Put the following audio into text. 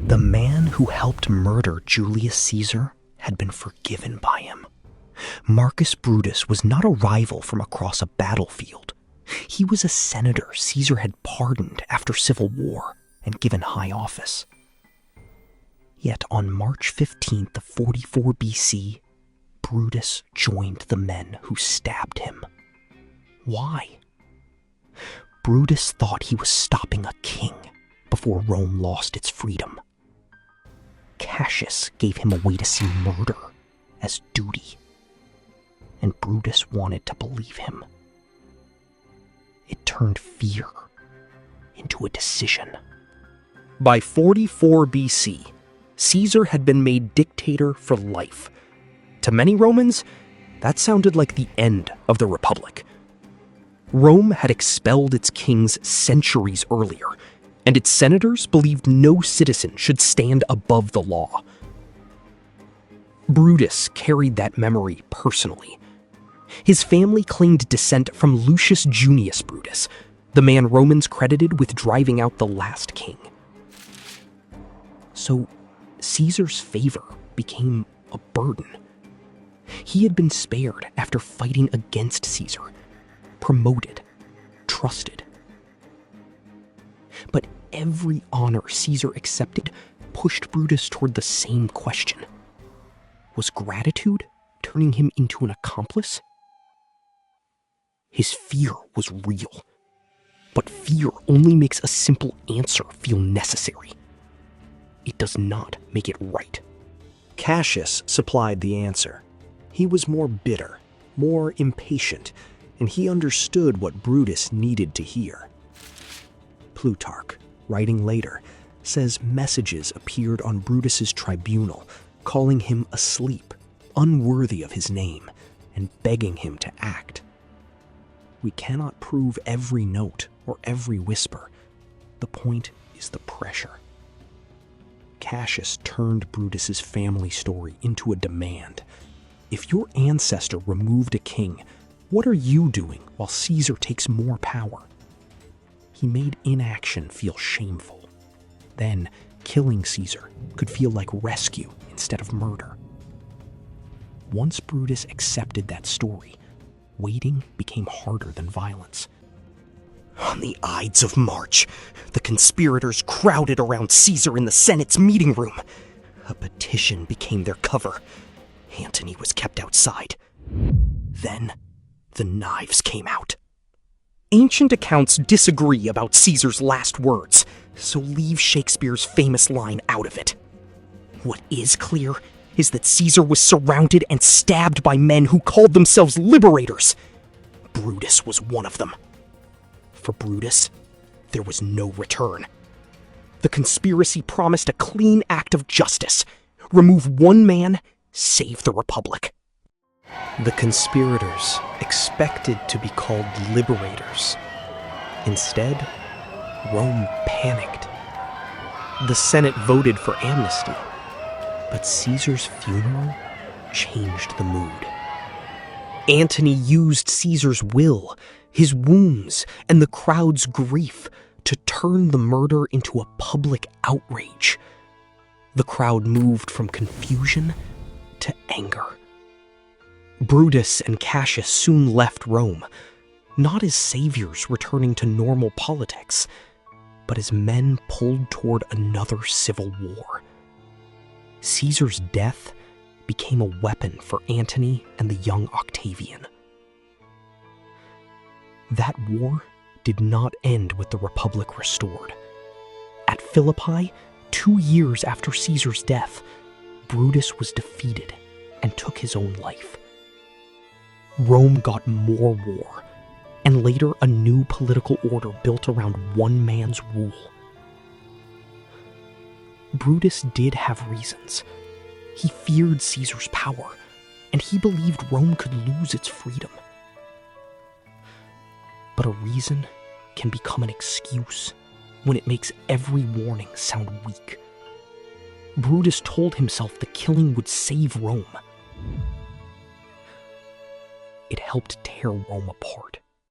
The man who helped murder Julius Caesar had been forgiven by him. Marcus Brutus was not a rival from across a battlefield. He was a senator Caesar had pardoned after civil war and given high office. Yet on March 15th of 44 BC, Brutus joined the men who stabbed him. Why? Brutus thought he was stopping a king before Rome lost its freedom. Cassius gave him a way to see murder as duty, and Brutus wanted to believe him. It turned fear into a decision. By 44 BC, Caesar had been made dictator for life. To many Romans, that sounded like the end of the Republic. Rome had expelled its kings centuries earlier, and its senators believed no citizen should stand above the law. Brutus carried that memory personally. His family claimed descent from Lucius Junius Brutus, the man Romans credited with driving out the last king. So Caesar's favor became a burden. He had been spared after fighting against Caesar, promoted, trusted. But every honor Caesar accepted pushed Brutus toward the same question. Was gratitude turning him into an accomplice? His fear was real, but fear only makes a simple answer feel necessary. It does not make it right. Cassius supplied the answer. He was more bitter, more impatient, and he understood what Brutus needed to hear. Plutarch, writing later, says messages appeared on Brutus's tribunal, calling him asleep, unworthy of his name, and begging him to act. We cannot prove every note or every whisper. The point is the pressure. Cassius turned Brutus's family story into a demand. If your ancestor removed a king, what are you doing while Caesar takes more power? He made inaction feel shameful. Then, killing Caesar could feel like rescue instead of murder. Once Brutus accepted that story, waiting became harder than violence. On the Ides of March, the conspirators crowded around Caesar in the Senate's meeting room. A petition became their cover. Antony was kept outside. Then, the knives came out. Ancient accounts disagree about Caesar's last words, so leave Shakespeare's famous line out of it. What is clear is that Caesar was surrounded and stabbed by men who called themselves liberators. Brutus was one of them. For Brutus, there was no return. The conspiracy promised a clean act of justice. Remove one man, save the Republic. The conspirators expected to be called liberators. Instead, Rome panicked. The Senate voted for amnesty, but Caesar's funeral changed the mood. Antony used Caesar's will, his wounds, and the crowd's grief to turn the murder into a public outrage. The crowd moved from confusion to anger. Brutus and Cassius soon left Rome, not as saviors returning to normal politics, but as men pulled toward another civil war. Caesar's death became a weapon for Antony and the young Octavian. That war did not end with the Republic restored. At Philippi, 2 years after Caesar's death, Brutus was defeated and took his own life. Rome got more war, and later a new political order built around one man's rule. Brutus did have reasons. He feared Caesar's power, and he believed Rome could lose its freedom. But a reason can become an excuse when it makes every warning sound weak. Brutus told himself the killing would save Rome. It helped tear Rome apart.